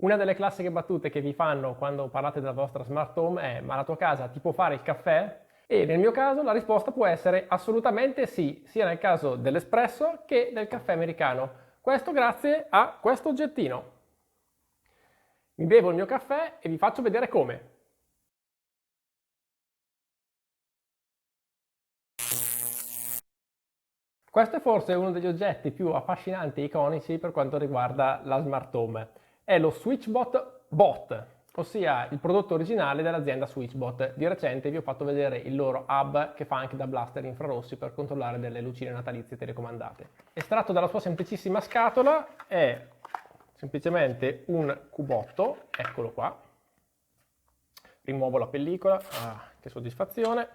Una delle classiche battute che vi fanno quando parlate della vostra smart home è: ma la tua casa ti può fare il caffè? E nel mio caso la risposta può essere assolutamente sì, sia nel caso dell'espresso che del caffè americano. Questo grazie a questo oggettino. Mi bevo il mio caffè e vi faccio vedere come. Questo è forse uno degli oggetti più affascinanti e iconici per quanto riguarda la smart home. È lo SwitchBot Bot, ossia il prodotto originale dell'azienda SwitchBot. Di recente vi ho fatto vedere il loro hub che fa anche da blaster infrarossi per controllare delle lucine natalizie telecomandate. Estratto dalla sua semplicissima scatola è semplicemente un cubotto, eccolo qua. Rimuovo la pellicola, che soddisfazione.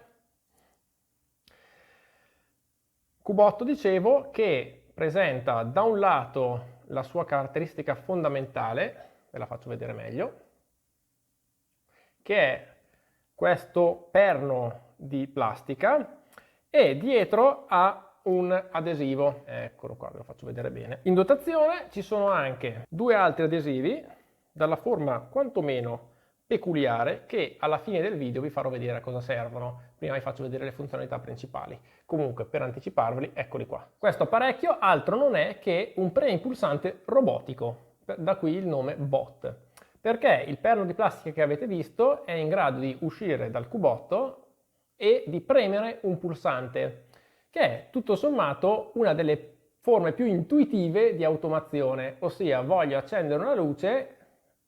Cubotto, dicevo, che presenta da un lato la sua caratteristica fondamentale, ve la faccio vedere meglio, che è questo perno di plastica e dietro ha un adesivo, eccolo qua, ve lo faccio vedere bene. In dotazione ci sono anche due altri adesivi dalla forma quantomeno peculiare che alla fine del video vi farò vedere a cosa servono. Prima vi faccio vedere le funzionalità principali. Comunque, per anticiparveli, eccoli qua. Questo apparecchio altro non è che un preimpulsante robotico, da qui il nome bot, perché il perno di plastica che avete visto è in grado di uscire dal cubotto e di premere un pulsante, che è tutto sommato una delle forme più intuitive di automazione, ossia voglio accendere una luce,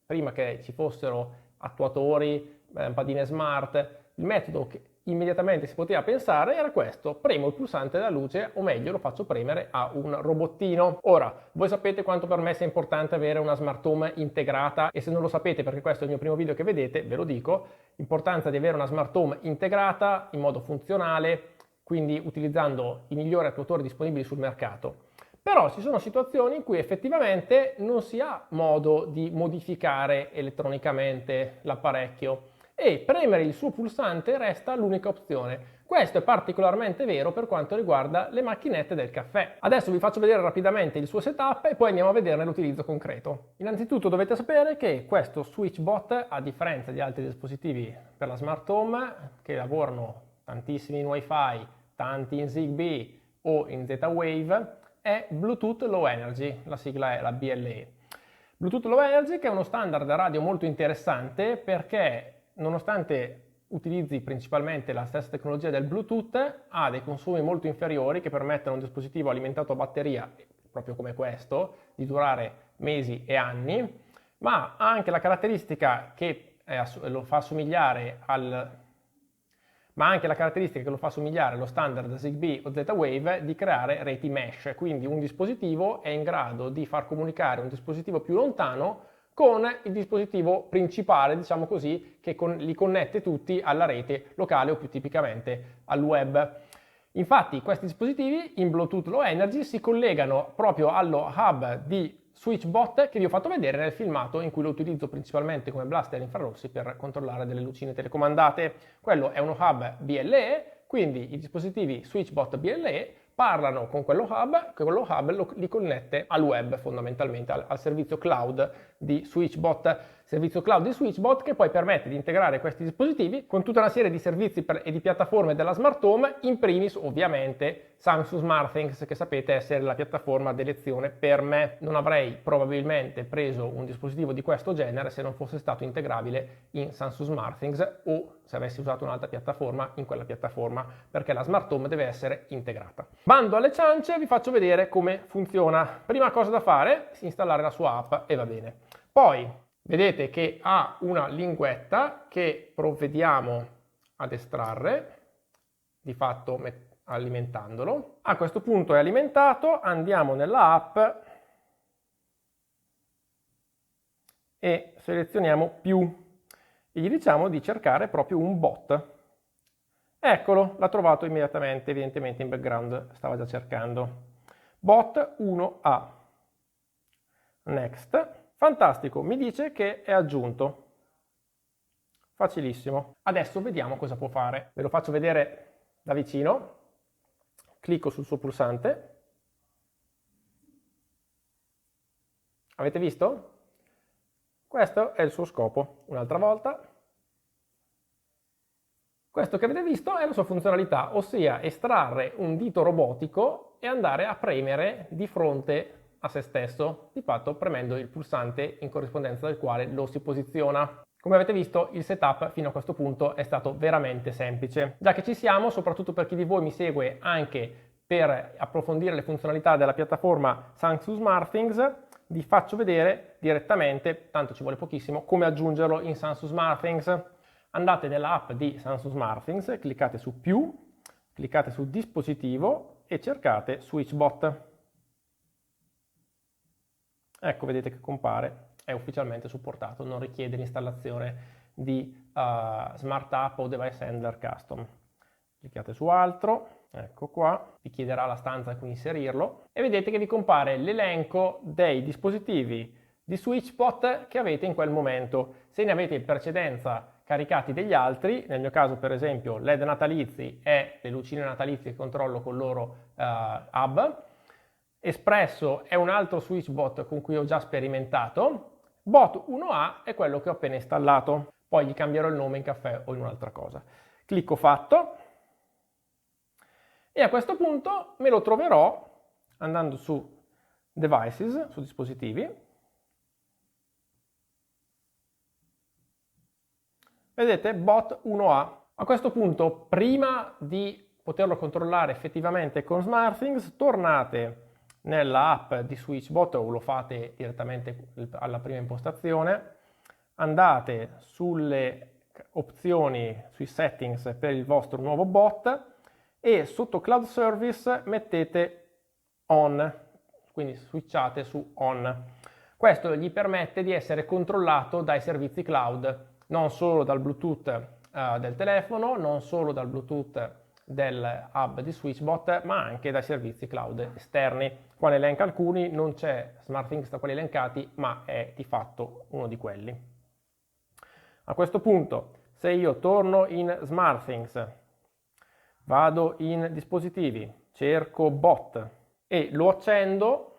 prima che ci fossero attuatori, lampadine smart, il metodo che immediatamente si poteva pensare era questo: premo il pulsante della luce, o meglio lo faccio premere a un robottino. Ora, voi sapete quanto per me sia importante avere una smart home integrata, e se non lo sapete, perché questo è il mio primo video che vedete, ve lo dico: l'importanza di avere una smart home integrata in modo funzionale, quindi utilizzando i migliori attuatori disponibili sul mercato. Però ci sono situazioni in cui effettivamente non si ha modo di modificare elettronicamente l'apparecchio e premere il suo pulsante resta l'unica opzione. Questo è particolarmente vero per quanto riguarda le macchinette del caffè. Adesso vi faccio vedere rapidamente il suo setup e poi andiamo a vederne l'utilizzo concreto. Innanzitutto dovete sapere che questo SwitchBot, a differenza di altri dispositivi per la smart home che lavorano tantissimi in Wi-Fi, tanti in Zigbee o in Z-Wave, è Bluetooth Low Energy, la sigla è la BLE. Bluetooth Low Energy, che è uno standard radio molto interessante perché, nonostante utilizzi principalmente la stessa tecnologia del Bluetooth, ha dei consumi molto inferiori che permettono a un dispositivo alimentato a batteria, proprio come questo, di durare mesi e anni, ma ha anche la caratteristica che lo fa assomigliare allo standard Zigbee o Z-Wave di creare reti mesh, quindi un dispositivo è in grado di far comunicare un dispositivo più lontano con il dispositivo principale, diciamo così, che li connette tutti alla rete locale o più tipicamente al web. Infatti questi dispositivi in Bluetooth Low Energy si collegano proprio allo hub di SwitchBot che vi ho fatto vedere nel filmato, in cui lo utilizzo principalmente come blaster infrarossi per controllare delle lucine telecomandate. Quello è uno hub BLE, quindi i dispositivi SwitchBot BLE parlano con quello hub, che quello hub li connette al web, fondamentalmente al servizio cloud di SwitchBot, servizio cloud di SwitchBot che poi permette di integrare questi dispositivi con tutta una serie di servizi e di piattaforme della smart home, in primis ovviamente Samsung SmartThings, che sapete essere la piattaforma d'elezione per me. Non avrei probabilmente preso un dispositivo di questo genere se non fosse stato integrabile in Samsung SmartThings o se avessi usato un'altra piattaforma in quella piattaforma, perché la smart home deve essere integrata. Bando alle ciance, vi faccio vedere come funziona. Prima cosa da fare, installare la sua app e va bene. Poi vedete che ha una linguetta che provvediamo ad estrarre, di fatto alimentandolo. A questo punto è alimentato, andiamo nella app e selezioniamo più e gli diciamo di cercare proprio un bot. Eccolo, l'ha trovato immediatamente, evidentemente in background stava già cercando. Bot 1A. Next. Fantastico, mi dice che è aggiunto. Facilissimo. Adesso vediamo cosa può fare. Ve lo faccio vedere da vicino. Clicco sul suo pulsante. Avete visto? Questo è il suo scopo. Un'altra volta. Questo che avete visto è la sua funzionalità, ossia estrarre un dito robotico e andare a premere di fronte a se stesso, di fatto premendo il pulsante in corrispondenza del quale lo si posiziona. Come avete visto, il setup fino a questo punto è stato veramente semplice. Già che ci siamo, soprattutto per chi di voi mi segue anche per approfondire le funzionalità della piattaforma Samsung SmartThings, vi faccio vedere direttamente, tanto ci vuole pochissimo, come aggiungerlo in Samsung SmartThings. Andate nella app di Samsung SmartThings, cliccate su più, cliccate su dispositivo e cercate SwitchBot. Ecco, vedete che compare, è ufficialmente supportato, non richiede l'installazione di Smart App o Device Handler Custom. Cliccate su altro, ecco qua, vi chiederà la stanza in cui inserirlo e vedete che vi compare l'elenco dei dispositivi di SwitchBot che avete in quel momento. Se ne avete in precedenza caricati degli altri, nel mio caso per esempio LED natalizi e le lucine natalizie che controllo con il loro hub, Espresso è un altro SwitchBot con cui ho già sperimentato, Bot 1A è quello che ho appena installato, poi gli cambierò il nome in caffè o in un'altra cosa. Clicco fatto e a questo punto me lo troverò andando su Devices, su dispositivi. Vedete, Bot 1A. A questo punto, prima di poterlo controllare effettivamente con SmartThings, tornate nella app di SwitchBot o lo fate direttamente alla prima impostazione, andate sulle opzioni, sui settings per il vostro nuovo bot e sotto Cloud Service mettete On, quindi switchate su On. Questo gli permette di essere controllato dai servizi cloud, non solo dal Bluetooth del telefono, non solo dal Bluetooth del hub di SwitchBot, ma anche dai servizi cloud esterni. Qua ne elenca alcuni, non c'è SmartThings tra quelli elencati, ma è di fatto uno di quelli. A questo punto, se io torno in SmartThings, vado in dispositivi, cerco bot e lo accendo,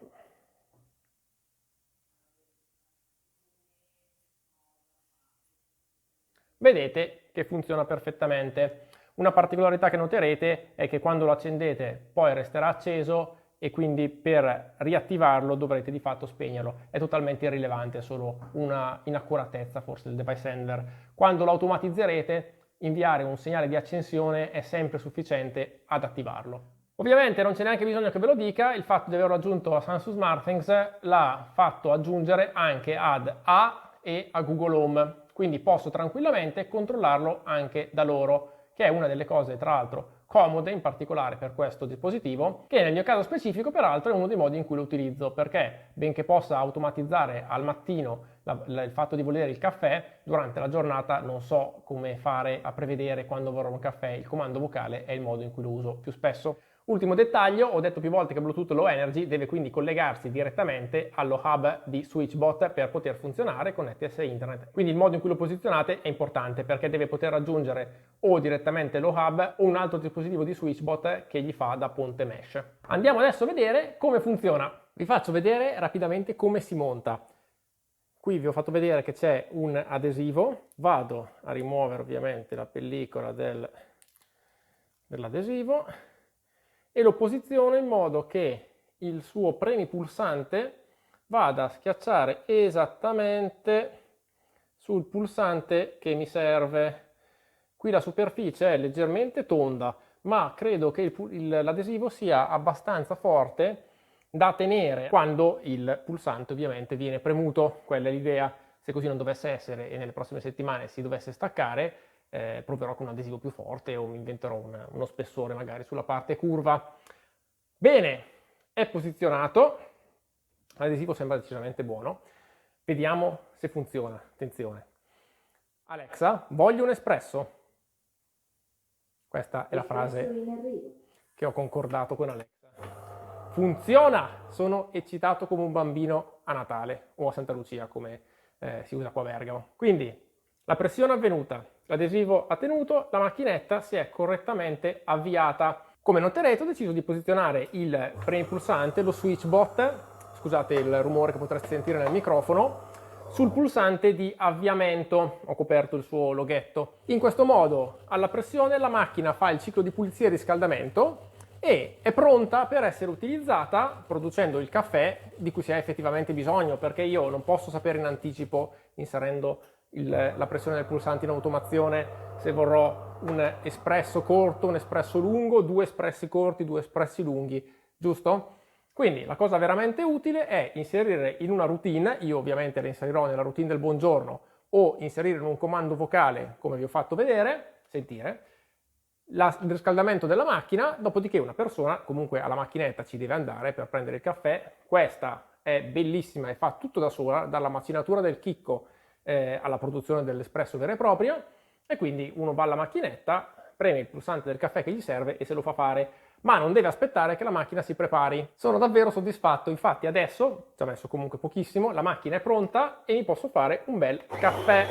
vedete che funziona perfettamente. Una particolarità che noterete è che quando lo accendete poi resterà acceso e quindi per riattivarlo dovrete di fatto spegnerlo. È totalmente irrilevante, è solo una inaccuratezza forse del device handler. Quando lo automatizzerete, inviare un segnale di accensione è sempre sufficiente ad attivarlo. Ovviamente non c'è neanche bisogno che ve lo dica, il fatto di averlo aggiunto a Samsung SmartThings l'ha fatto aggiungere anche ad A e a Google Home, quindi posso tranquillamente controllarlo anche da loro, che è una delle cose tra l'altro comode, in particolare per questo dispositivo, che nel mio caso specifico peraltro è uno dei modi in cui lo utilizzo, perché benché possa automatizzare al mattino il fatto di volere il caffè, durante la giornata non so come fare a prevedere quando vorrò un caffè, il comando vocale è il modo in cui lo uso più spesso. Ultimo dettaglio, ho detto più volte che Bluetooth Low Energy deve quindi collegarsi direttamente allo hub di SwitchBot per poter funzionare connessi a internet. Quindi il modo in cui lo posizionate è importante perché deve poter raggiungere o direttamente lo hub o un altro dispositivo di SwitchBot che gli fa da ponte mesh. Andiamo adesso a vedere come funziona. Vi faccio vedere rapidamente come si monta. Qui vi ho fatto vedere che c'è un adesivo, vado a rimuovere ovviamente la pellicola dell'adesivo e lo posiziono in modo che il suo premipulsante vada a schiacciare esattamente sul pulsante che mi serve. Qui la superficie è leggermente tonda, ma credo che l'adesivo sia abbastanza forte da tenere quando il pulsante ovviamente viene premuto. Quella è l'idea. Se così non dovesse essere e nelle prossime settimane si dovesse staccare, proverò con un adesivo più forte o mi inventerò uno spessore magari sulla parte curva. Bene, è posizionato, l'adesivo sembra decisamente buono, vediamo se funziona. Attenzione. Alexa, voglio un espresso. Questa è la frase che ho concordato con Alexa. Funziona! Sono eccitato come un bambino a Natale o a Santa Lucia come si usa qua a Bergamo. Quindi la pressione è avvenuta, l'adesivo ha tenuto, la macchinetta si è correttamente avviata. Come noterete ho deciso di posizionare il premipulsante, lo SwitchBot, scusate il rumore che potreste sentire nel microfono, sul pulsante di avviamento. Ho coperto il suo loghetto. In questo modo, alla pressione, la macchina fa il ciclo di pulizia e riscaldamento e è pronta per essere utilizzata producendo il caffè di cui si ha effettivamente bisogno, perché io non posso sapere in anticipo, inserendo la pressione del pulsante in automazione, se vorrò un espresso corto, un espresso lungo, 2 espressi corti, 2 espressi lunghi, giusto? Quindi la cosa veramente utile è inserire in una routine, io ovviamente la inserirò nella routine del buongiorno, o inserire in un comando vocale, come vi ho fatto vedere, sentire, il riscaldamento della macchina, dopodiché una persona comunque alla macchinetta ci deve andare per prendere il caffè. Questa è bellissima e fa tutto da sola, dalla macinatura del chicco alla produzione dell'espresso vero e proprio, e quindi uno va alla macchinetta, preme il pulsante del caffè che gli serve e se lo fa fare, ma non deve aspettare che la macchina si prepari. Sono davvero soddisfatto, infatti adesso, ci ho messo comunque pochissimo, la macchina è pronta e mi posso fare un bel caffè.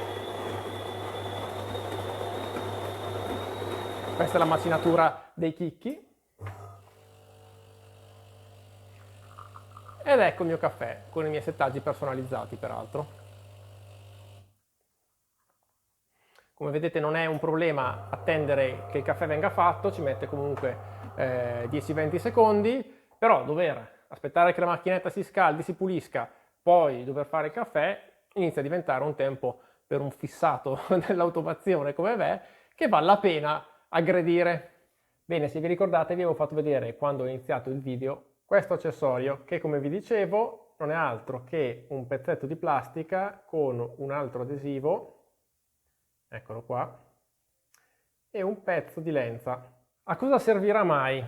Questa è la macinatura dei chicchi. Ed ecco il mio caffè, con i miei settaggi personalizzati peraltro. Come vedete non è un problema attendere che il caffè venga fatto, ci mette comunque 10-20 secondi, però dover aspettare che la macchinetta si scaldi, si pulisca, poi dover fare il caffè, inizia a diventare un tempo per un fissato dell'automazione come me, che vale la pena aggredire. Bene, se vi ricordate vi avevo fatto vedere quando ho iniziato il video questo accessorio che, come vi dicevo, non è altro che un pezzetto di plastica con un altro adesivo, eccolo qua, e un pezzo di lenza. A cosa servirà mai?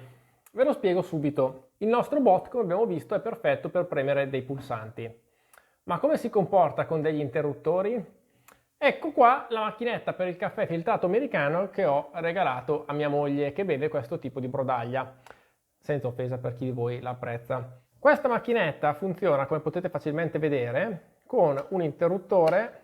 Ve lo spiego subito. Il nostro bot, come abbiamo visto, è perfetto per premere dei pulsanti. Ma come si comporta con degli interruttori? Ecco qua la macchinetta per il caffè filtrato americano che ho regalato a mia moglie, che beve questo tipo di brodaglia, senza offesa per chi di voi la apprezza. Questa macchinetta funziona, come potete facilmente vedere, con un interruttore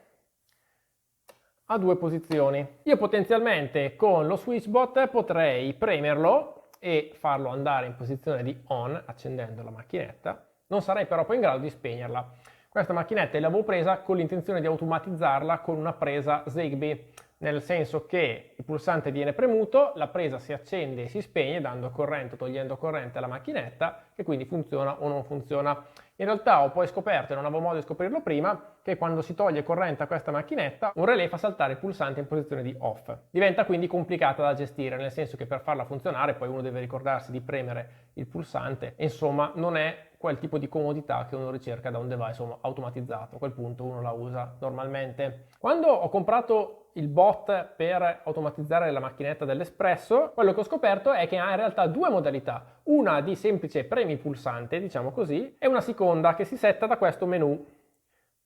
a 2 posizioni. Io potenzialmente con lo SwitchBot potrei premerlo e farlo andare in posizione di on accendendo la macchinetta, non sarei però poi in grado di spegnerla. Questa macchinetta l'avevo presa con l'intenzione di automatizzarla con una presa Zigbee, nel senso che il pulsante viene premuto, la presa si accende e si spegne dando corrente o togliendo corrente alla macchinetta, che quindi funziona o non funziona. In realtà ho poi scoperto, e non avevo modo di scoprirlo prima, che quando si toglie corrente a questa macchinetta un relè fa saltare il pulsante in posizione di off. Diventa quindi complicata da gestire, nel senso che per farla funzionare poi uno deve ricordarsi di premere il pulsante e insomma non è quel tipo di comodità che uno ricerca da un device automatizzato. A quel punto uno la usa normalmente. Quando ho comprato il bot per automatizzare la macchinetta dell'espresso, quello che ho scoperto è che ha in realtà 2 modalità, una di semplice premi pulsante, diciamo così, e una seconda che si setta da questo menu.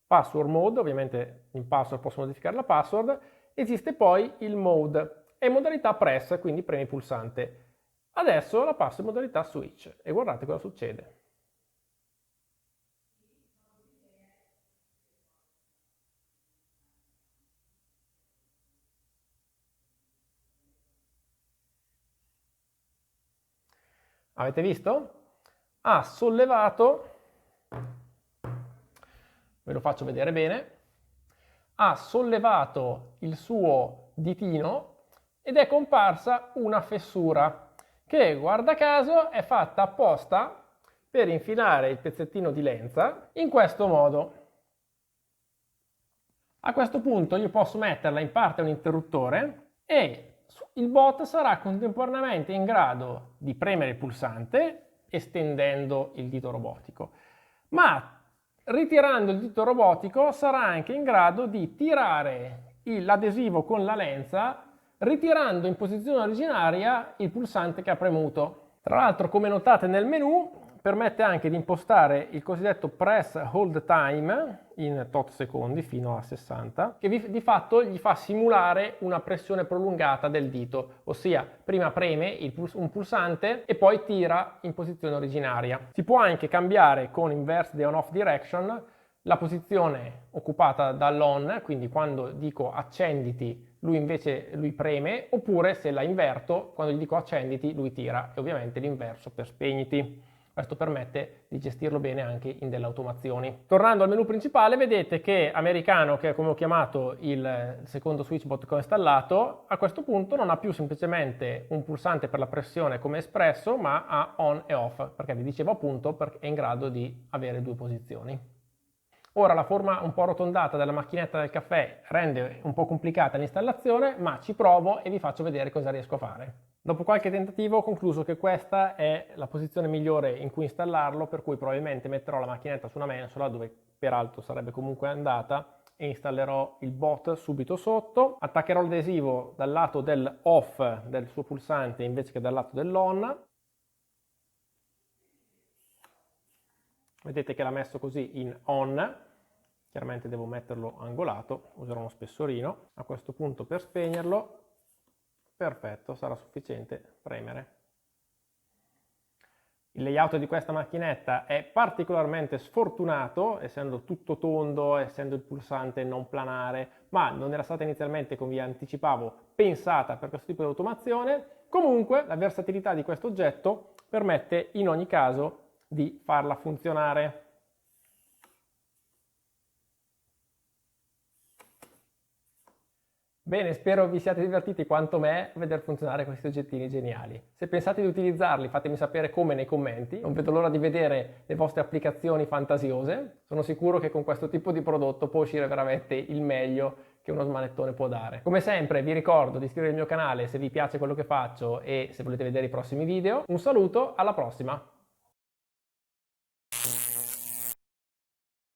Password mode, ovviamente in password posso modificare la password, esiste poi il mode e modalità press, quindi premi pulsante. Adesso la passo in modalità switch e guardate cosa succede. Avete visto? Ha sollevato, ve lo faccio vedere bene, ha sollevato il suo ditino ed è comparsa una fessura che, guarda caso, è fatta apposta per infilare il pezzettino di lenza in questo modo. A questo punto io posso metterla in parte un interruttore e il bot sarà contemporaneamente in grado di premere il pulsante estendendo il dito robotico, ma ritirando il dito robotico sarà anche in grado di tirare l'adesivo con la lenza ritirando in posizione originaria il pulsante che ha premuto. Tra l'altro, come notate nel menu, permette anche di impostare il cosiddetto press hold time in tot secondi fino a 60, che di fatto gli fa simulare una pressione prolungata del dito, ossia prima preme un pulsante e poi tira in posizione originaria. Si può anche cambiare con inverse the on-off direction la posizione occupata dall'on, quindi quando dico accenditi lui preme, oppure se la inverto, quando gli dico accenditi lui tira, e ovviamente l'inverso per spegniti. Questo permette di gestirlo bene anche in delle automazioni. Tornando al menu principale, vedete che Americano, che è come ho chiamato il secondo switchbot che ho installato, a questo punto non ha più semplicemente un pulsante per la pressione come espresso, ma ha on e off, perché vi dicevo appunto perché è in grado di avere due posizioni. Ora la forma un po' arrotondata della macchinetta del caffè rende un po' complicata l'installazione, ma ci provo e vi faccio vedere cosa riesco a fare. Dopo qualche tentativo ho concluso che questa è la posizione migliore in cui installarlo, per cui probabilmente metterò la macchinetta su una mensola, dove peraltro sarebbe comunque andata, e installerò il bot subito sotto. Attaccherò l'adesivo dal lato del off del suo pulsante invece che dal lato dell'on. Vedete che l'ha messo così in on, chiaramente devo metterlo angolato, userò uno spessorino. A questo punto per spegnerlo, perfetto, sarà sufficiente premere. Il layout di questa macchinetta è particolarmente sfortunato, essendo tutto tondo, essendo il pulsante non planare, ma non era stata inizialmente, come vi anticipavo, pensata per questo tipo di automazione. Comunque la versatilità di questo oggetto permette in ogni caso di farla funzionare. Bene, spero vi siate divertiti quanto me a vedere funzionare questi oggettini geniali. Se pensate di utilizzarli, fatemi sapere come nei commenti. Non vedo l'ora di vedere le vostre applicazioni fantasiose. Sono sicuro che con questo tipo di prodotto può uscire veramente il meglio che uno smanettone può dare. Come sempre vi ricordo di iscrivervi al mio canale se vi piace quello che faccio e se volete vedere i prossimi video. Un saluto, alla prossima!